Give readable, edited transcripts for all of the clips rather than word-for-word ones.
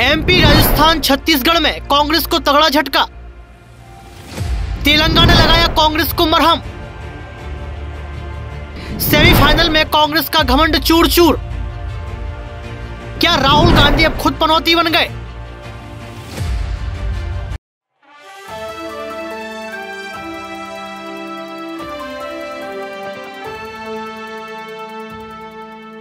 MP, Rajasthan, Chhattisgarh में कांग्रेस को तगड़ा झटका। तेलंगाना लगाया कांग्रेस को मरहम। सेमीफाइनल में कांग्रेस का घमंड चूर चूर। क्या राहुल गांधी अब खुद पनौती बन गए?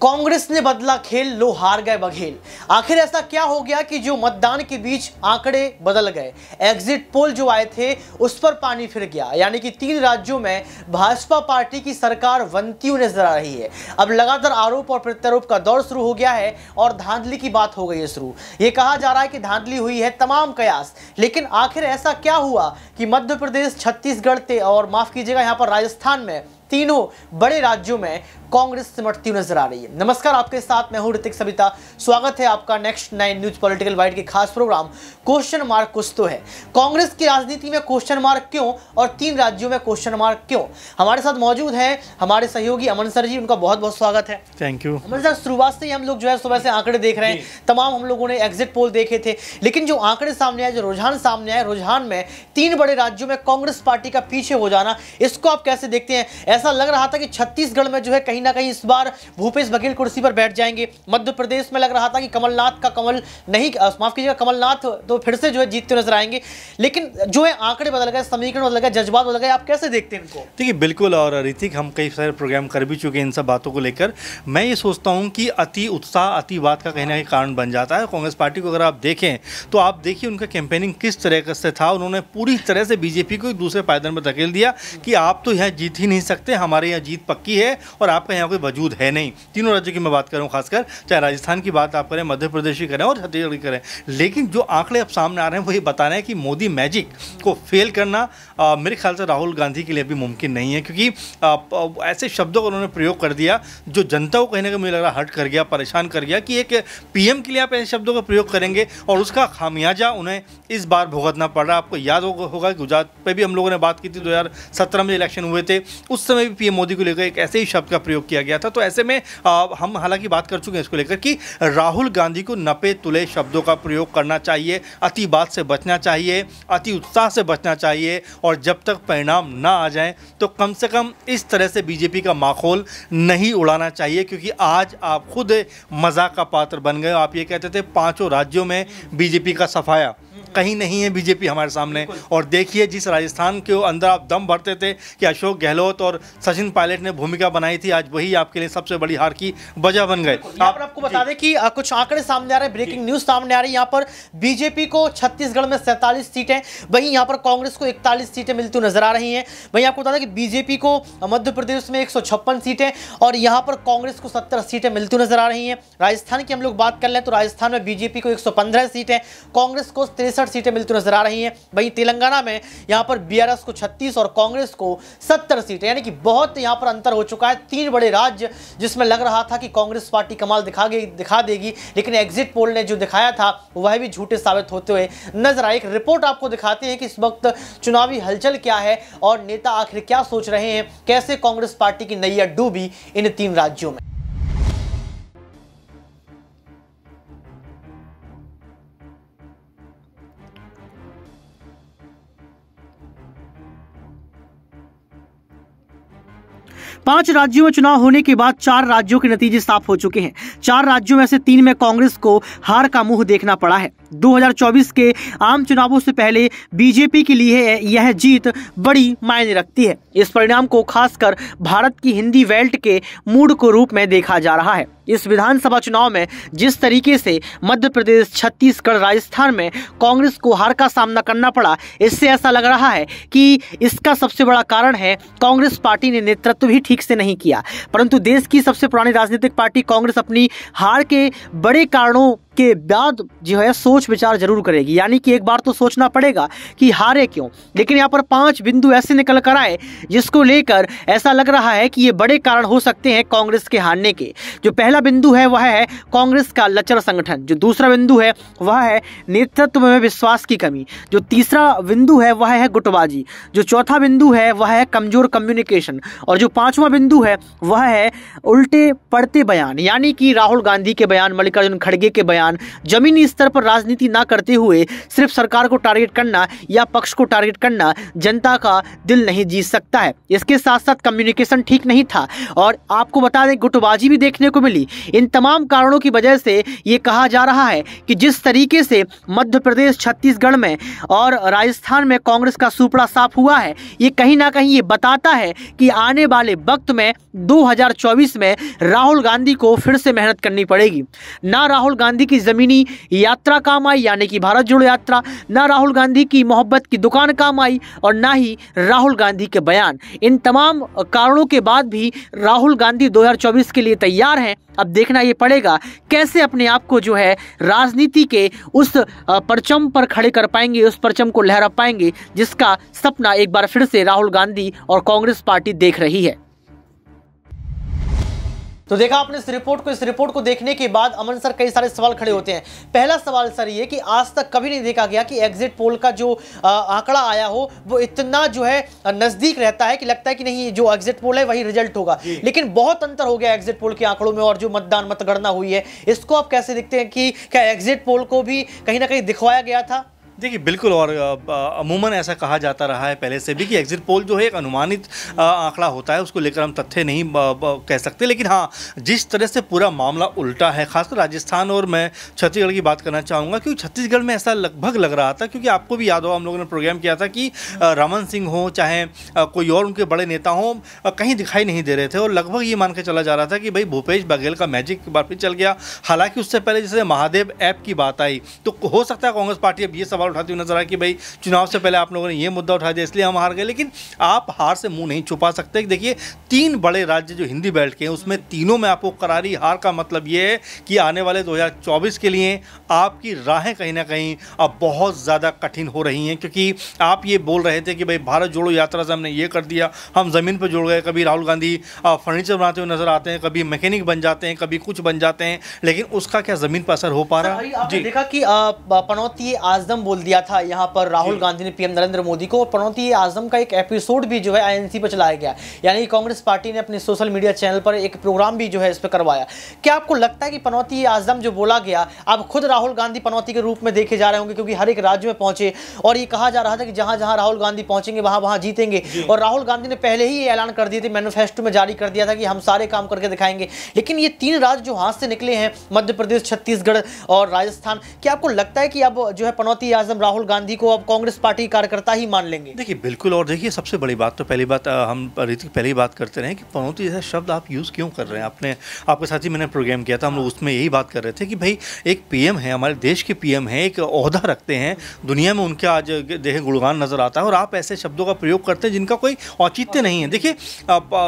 कांग्रेस ने बदला खेल, लो हार गए बघेल। आखिर ऐसा क्या हो गया कि जो मतदान के बीच आंकड़े बदल गए? एग्जिट पोल जो आए थे उस पर पानी फिर गया, यानी कि 3 राज्यों में भाजपा पार्टी की सरकार बनती हुई नजर आ रही है। अब लगातार आरोप और प्रत्यारोप का दौर शुरू हो गया है और धांधली की बात हो गई है शुरू। ये कहा जा रहा है कि धांधली हुई है तमाम कयास, लेकिन आखिर ऐसा क्या हुआ कि मध्य प्रदेश, छत्तीसगढ़ और माफ कीजिएगा यहाँ पर राजस्थान में, तीनों बड़े राज्यों में कांग्रेस सिमटती हुई नजर आ रही है। नमस्कार, आपके साथ मैं हूं ऋतिक सविता। स्वागत है आपका नेक्स्ट 9 न्यूज पॉलिटिकल वाइड के खास प्रोग्राम क्वेश्चन मार्क कुछ तो है। कांग्रेस की राजनीति में क्वेश्चन मार्क क्यों और 3 राज्यों में क्वेश्चन मार्क क्यों? हमारे साथ मौजूद हैं हमारे सहयोगी अमन सर जी, उनका बहुत बहुत स्वागत है। Thank you. अमन सर, शुरुआत से ही हम लोग जो है सुबह से आंकड़े देख रहे हैं, तमाम हम लोगों ने एग्जिट पोल देखे थे, लेकिन जो आंकड़े सामने आए, जो रुझान सामने आए, रुझान में 3 बड़े राज्यों में कांग्रेस पार्टी का पीछे हो जाना, इसको आप कैसे देखते हैं? ऐसा लग रहा था कि छत्तीसगढ़ में जो है कहीं ना कहीं इस बार भूपेश बघेल कुर्सी पर बैठ जाएंगे। मध्य प्रदेश में लग रहा था कि कमलनाथ का कमल नहीं, माफ कीजिएगा, कमलनाथ तो फिर से जो है जीतते नजर आएंगे, लेकिन जो है आंकड़े बदल गए, समीकरण बदल गए, जज्बात बदल गए। आप कैसे देखते हैं इनको? देखिए, बिल्कुल, और ऋतिक, हम कई सारे प्रोग्राम कर भी चुके हैं इन सब बातों को लेकर। मैं ये सोचता हूँ कि अति उत्साह, अतिवाद का कहीं ना कहीं कारण बन जाता है। कांग्रेस पार्टी को अगर आप देखें तो आप देखिए उनका कैंपेनिंग किस तरह से था। उन्होंने पूरी तरह से बीजेपी को एक दूसरे पायदान में धकेल दिया कि आप तो यहाँ जीत ही नहीं सकते, हमारे यहाँ जीत पक्की है और आपका यहाँ कोई वजूद है नहीं। तीनों राज्यों की मैं बात करूँ, खासकर चाहे राजस्थान की बात आप करें, मध्य प्रदेश की करें और छत्तीसगढ़ की करें, लेकिन जो आंकड़े अब सामने आ रहे हैं वो ये बता रहे हैं कि मोदी मैजिक को फेल करना मेरे ख्याल से राहुल गांधी के लिए भी मुमकिन नहीं है, क्योंकि ऐसे शब्दों का उन्होंने प्रयोग कर दिया जो जनता को कहीं ना कहीं मुझे लग रहा हर्ट कर गया, परेशान कर गया कि एक पीएम के लिए आप ऐसे शब्दों का प्रयोग करेंगे और उसका खामियाजा उन्हें इस बार भुगतना पड़ रहा है। आपको याद होगा कि गुजरात पे भी हम लोगों ने बात की थी, 2017 में इलेक्शन हुए थे, उस समय भी पीएम मोदी को लेकर एक ऐसे ही शब्द का प्रयोग किया गया था। तो ऐसे में हम हालांकि बात कर चुके हैं इसको लेकर कि राहुल गांधी को नपे तुले शब्दों का प्रयोग करना चाहिए, अति बात से बचना चाहिए, अति उत्साह से बचना चाहिए, और जब तक परिणाम ना आ जाए तो कम से कम इस तरह से बीजेपी का माखौल नहीं उड़ाना चाहिए, क्योंकि आज आप खुद मजाक का पात्र बन गए। आप ये कहते थे 5 राज्यों में बीजेपी का सफाया, कहीं नहीं है बीजेपी हमारे सामने। और देखिए, जिस राजस्थान के अंदर आप दम भरते थे कि अशोक गहलोत और सचिन पायलट ने भूमिका बनाई थी, आज वही आपके लिए सबसे बड़ी हार की वजह बन गए। आपको बता दें कि कुछ आंकड़े सामने आ रहे हैं, ब्रेकिंग न्यूज सामने आ रही है। यहाँ पर बीजेपी को छत्तीसगढ़ में 47 सीटें, वहीं यहाँ पर कांग्रेस को 41 सीटें मिलती नजर आ रही हैं। वहीं आपको बता दें कि बीजेपी को मध्य प्रदेश में 156 सीटें और यहाँ पर कांग्रेस को 70 सीटें मिलती नजर आ रही हैं। राजस्थान की हम लोग बात कर लें तो राजस्थान में बीजेपी को 115 सीटें, कांग्रेस को 63 सीटें मिलती नजर आ रही हैं। वहीं तेलंगाना में यहाँ पर बीआरएस को 36 और कांग्रेस को 70 सीटें, यानी कि बहुत यहाँ पर अंतर हो चुका है। 3 बड़े राज्य जिसमें लग रहा था कि कांग्रेस पार्टी कमाल दिखा देगी, लेकिन एग्जिट पोल ने जो दिखाया था वह भी झूठे साबित होते हुए नजर आए। एक रिपोर्ट आपको दिखाते हैं कि इस वक्त चुनावी हलचल क्या है और नेता आखिर क्या सोच रहे हैं, कैसे कांग्रेस पार्टी की नैया डूबी इन 3 राज्यों में। 5 राज्यों में चुनाव होने के बाद 4 राज्यों के नतीजे साफ हो चुके हैं। 4 राज्यों में से 3 में कांग्रेस को हार का मुंह देखना पड़ा है। 2024 के आम चुनावों से पहले बीजेपी के लिए यह जीत बड़ी मायने रखती है। इस परिणाम को खासकर भारत की हिंदी बेल्ट के मूड को रूप में देखा जा रहा है। इस विधानसभा चुनाव में जिस तरीके से मध्य प्रदेश, छत्तीसगढ़, राजस्थान में कांग्रेस को हार का सामना करना पड़ा, इससे ऐसा लग रहा है कि इसका सबसे बड़ा कारण है कांग्रेस पार्टी ने नेतृत्व भी ठीक से नहीं किया। परंतु देश की सबसे पुरानी राजनीतिक पार्टी कांग्रेस अपनी हार के बड़े कारणों के बाद जो है सोच विचार जरूर करेगी, यानी कि एक बार तो सोचना पड़ेगा कि हारे क्यों। लेकिन यहाँ पर 5 बिंदु ऐसे निकल कर आए जिसको लेकर ऐसा लग रहा है कि ये बड़े कारण हो सकते हैं कांग्रेस के हारने के। जो पहला बिंदु है वह है कांग्रेस का लचर संगठन, जो दूसरा बिंदु है वह है नेतृत्व में विश्वास की कमी, जो तीसरा बिंदु है वह है गुटबाजी, जो चौथा बिंदु है वह है कमजोर कम्युनिकेशन, और जो 5वां बिंदु है वह है उल्टे पड़ते बयान, यानी कि राहुल गांधी के बयान, मल्लिकार्जुन खड़गे के बयान, दरमियान जमीनी स्तर पर राजनीति ना करते हुए सिर्फ सरकार को टारगेट करना या पक्ष को टारगेट करना जनता का दिल नहीं जीत सकता है। इसके साथ साथ कम्युनिकेशन ठीक नहीं था और आपको बता दें गुटबाजी भी देखने को मिली। इन तमाम कारणों की वजह से ये कहा जा रहा है कि जिस तरीके से मध्य प्रदेश, छत्तीसगढ़ में और राजस्थान में कांग्रेस का सुपड़ा साफ हुआ है, ये कहीं ना कहीं ये बताता है कि आने वाले वक्त में 2024 में राहुल गांधी को फिर से मेहनत करनी पड़ेगी। ना राहुल गांधी की जमीनी यात्रा काम आई, यानी कि भारत जोड़ो यात्रा, ना राहुल गांधी की मोहब्बत की दुकान काम आई और ना ही राहुल गांधी के बयान। इन तमाम कारणों के बाद भी राहुल गांधी 2024 के लिए तैयार हैं। अब देखना ये पड़ेगा कैसे अपने आप को जो है राजनीति के उस परचम पर खड़े कर पाएंगे, उस परचम को लहरा पाएंगे जिसका सपना एक बार फिर से राहुल गांधी और कांग्रेस पार्टी देख रही है। तो देखा आपने इस रिपोर्ट को देखने के बाद अमन सर कई सारे सवाल खड़े होते हैं। पहला सवाल सर ये कि आज तक कभी नहीं देखा गया कि एग्जिट पोल का जो आंकड़ा आया हो वो इतना जो है नजदीक रहता है कि लगता है कि नहीं जो एग्जिट पोल है वही रिजल्ट होगा, लेकिन बहुत अंतर हो गया एग्जिट पोल के आंकड़ों में और जो मतगणना हुई है। इसको आप कैसे देखते हैं कि क्या एग्जिट पोल को भी कहीं ना कहीं दिखवाया गया था? देखिए बिल्कुल, और अमूमन ऐसा कहा जाता रहा है पहले से भी कि एग्जिट पोल जो है एक अनुमानित आंकड़ा होता है, उसको लेकर हम तथ्य नहीं कह सकते। लेकिन हाँ, जिस तरह से पूरा मामला उल्टा है, खासकर राजस्थान और मैं छत्तीसगढ़ की बात करना चाहूँगा, क्योंकि छत्तीसगढ़ में ऐसा लगभग लग रहा था, क्योंकि आपको भी याद हो हम लोगों ने प्रोग्राम किया था कि रमन सिंह हो चाहे कोई और उनके बड़े नेता हों, कहीं दिखाई नहीं दे रहे थे और लगभग ये मान के चला जा रहा था कि भाई भूपेश बघेल का मैजिक बार फिर चल गया। हालांकि उससे पहले जैसे महादेव ऐप की बात आई तो हो सकता है कांग्रेस पार्टी अब ये सवाल उठाती हुई नजर आए कि भाई चुनाव से पहले आप लोगों ने ये मुद्दा उठा दिया इसलिए हम हार गए। लेकिन आप हार से मुंह नहीं छुपा सकते। देखिए 3 बड़े राज्य जो हिंदी बेल्ट के हैं उसमें तीनों में आपको करारी हार का मतलब ये है कि आने वाले 2024 के लिए आपकी राहें कहीं ना कहीं अब बहुत ज़्यादा कठिन हो रही हैं, क्योंकि आप ये बोल रहे थे कि भाई भारत जोड़ो यात्रा से हमने ये कर दिया, हम ज़मीन पर जुड़ गए। कभी राहुल गांधी फर्नीचर बनाते हुए नजर आते हैं, कभी मैकेनिक बन जाते हैं, कभी कुछ बन जाते हैं, लेकिन उसका क्या ज़मीन पर असर हो पा रहा है? आपने देखा कि पनौती आजम बोल दिया था यहाँ पर राहुल गांधी ने पीएम नरेंद्र मोदी को, और पनौती आजम का एक एपिसोड भी जो है आईएनसी पर चलाया गया, यानी कांग्रेस पार्टी ने अपने सोशल मीडिया चैनल पर एक प्रोग्राम भी जो है इस पर करवाया। क्या आपको लगता है कि पनौती आजम जो बोला गया अब खुद राहुल गांधी पनौती के रूप में देखे जा रहे होंगे, क्योंकि हर एक राज्य में पहुंचे और ये कहा जा रहा था कि जहां जहां राहुल गांधी पहुंचेंगे वहां वहां जीतेंगे, और राहुल गांधी ने पहले ही ये ऐलान कर दिए थे, मैनिफेस्टो में जारी कर दिया था कि हम सारे काम करके दिखाएंगे। लेकिन ये 3 राज्य जो हाथ से निकले हैं, मध्य प्रदेश, छत्तीसगढ़ और राजस्थान, क्या आपको लगता है कि अब जो है पनौती आजम राहुल गांधी को अब कांग्रेस पार्टी कार्यकर्ता ही मान लेंगे? देखिए बिल्कुल, और देखिए सबसे बड़ी बात तो पहली बात हम रीति पहली बात करते रहे कि पनौती जैसा शब्द आप यूज़ क्यों कर रहे हैं। आपके साथ ही मैंने प्रोग्राम किया था, हम लोग उसमें यही बात कर रहे थे कि भाई एक पीएम है, हमारे देश के पीएम है, एक ओहदा रखते हैं, दुनिया में उनके आज देखें गुणगान नजर आता है और आप ऐसे शब्दों का प्रयोग करते हैं जिनका कोई औचित्य नहीं है। देखिए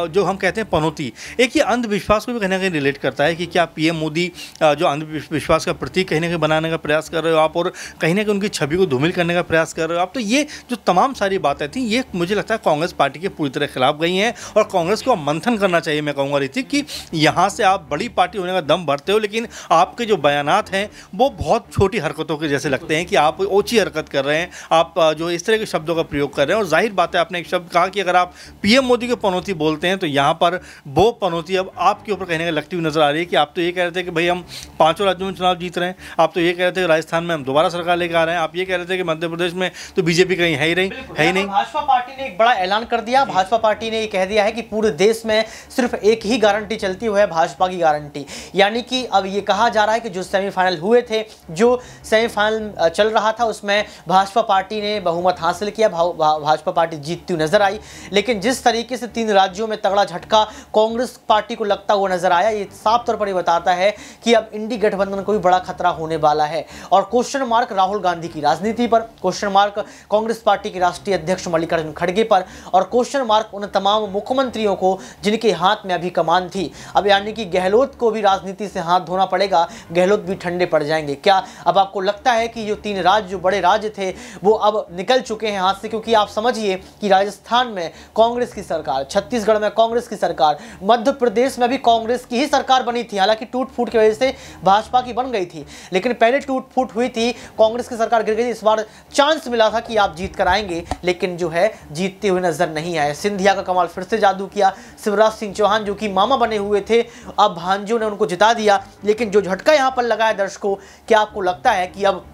जो हम कहते हैं पनौती, एक ये अंधविश्वास को भी कहीं ना कहीं रिलेट करता है कि क्या पीएम मोदी जो अंधविश्वास का प्रतीक कहीं ना कहीं बनाने का प्रयास कर रहे हो आप, और कहीं ना कहीं उनकी छवि को धूमिल करने का प्रयास कर रहे हो आप। तो ये जो तमाम सारी बातें थी ये मुझे लगता है कांग्रेस पार्टी के पूरी तरह खिलाफ गई हैं और कांग्रेस को मंथन करना चाहिए। मैं कहूँगा ऋतिक कि यहाँ से आप बड़ी पार्टी होने का दम भरते हो, लेकिन आपके जो बयानात हैं वो बहुत छोटी हरकतों के जैसे लगते हैं कि आप ऊंची हरकत कर रहे हैं, आप जो इस तरह के शब्दों का प्रयोग कर रहे हैं। और जाहिर बात है, आपने एक शब्द कहा कि अगर आप पीएम मोदी को पनौती बोलते हैं तो यहाँ पर वो पनौती अब आपके ऊपर कहने का लगती हुई नजर आ रही है कि आप तो ये कह रहे थे कि भाई हम 5 राज्यों में चुनाव जीत रहे हैं, आप तो ये कह रहे थे कि राजस्थान में हम दोबारा सरकार लेकर आ रहे हैं, आप ये कह रहे थे कि मध्य प्रदेश में तो बीजेपी कहीं है ही नहीं। भाजपा पार्टी ने एक बड़ा ऐलान कर दिया। भाजपा पार्टी ने ये कह दिया है कि पूरे देश में सिर्फ एक ही गारंटी चलती हुई है, भाजपा की गारंटी। यानी कि अब ये कहा जा रहा है कि जो सेमीफाइनल हुए थे, जो सेमीफाइनल चल रहा था उसमें भाजपा पार्टी ने बहुमत हासिल किया, भाजपा पार्टी जीतती हुई नजर आई। लेकिन जिस तरीके से 3 राज्यों में तगड़ा झटका कांग्रेस पार्टी को लगता हुआ नजर आया, ये साफ तौर पर बताता है कि अब इंडी गठबंधन को भी बड़ा खतरा होने वाला है। और क्वेश्चन मार्क राहुल गांधी की राजनीति पर, क्वेश्चन मार्क कांग्रेस पार्टी के राष्ट्रीय अध्यक्ष मल्लिकार्जुन खड़गे पर, और क्वेश्चन मार्क उन तमाम मुख्यमंत्रियों को जिनके हाथ में अभी कमान थी। अब यानी कि गहलोत को भी राजनीति से हाथ धोना पड़ेगा, गहलोत भी ठंडे पड़ जाएंगे। क्या अब आपको लगता है कि जो 3 राज्य जो बड़े राज्य थे वो अब निकल चुके हैं हाथ से? क्योंकि आप समझिए कि राजस्थान में कांग्रेस की सरकार, छत्तीसगढ़ में कांग्रेस की सरकार, मध्य प्रदेश में भी कांग्रेस की ही सरकार बनी थी, हालांकि टूट फूट की वजह से भाजपा की बन गई थी, लेकिन पहले टूट फूट हुई थी, कांग्रेस की सरकार गिर गई। इस बार चांस मिला था कि आप जीत कर आएंगे, लेकिन जो है जीतते हुए नजर नहीं आए। सिंधिया का कमाल फिर से जादू किया। शिवराज सिंह चौहान जो कि मामा बने हुए थे, अब भांजों ने उनको जिता दिया। लेकिन जो झटका यहाँ पर लगा है दर्शकों, क्या आपको लगता है कि अब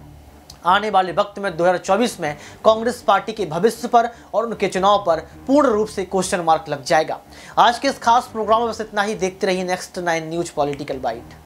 आने वाले वक्त में 2024 में कांग्रेस पार्टी के भविष्य पर और उनके चुनाव पर पूर्ण रूप से क्वेश्चन मार्क लग जाएगा? आज के इस खास प्रोग्राम में बस इतना ही। देखते रहिए नेक्स्ट 9 न्यूज पॉलिटिकल बाइट।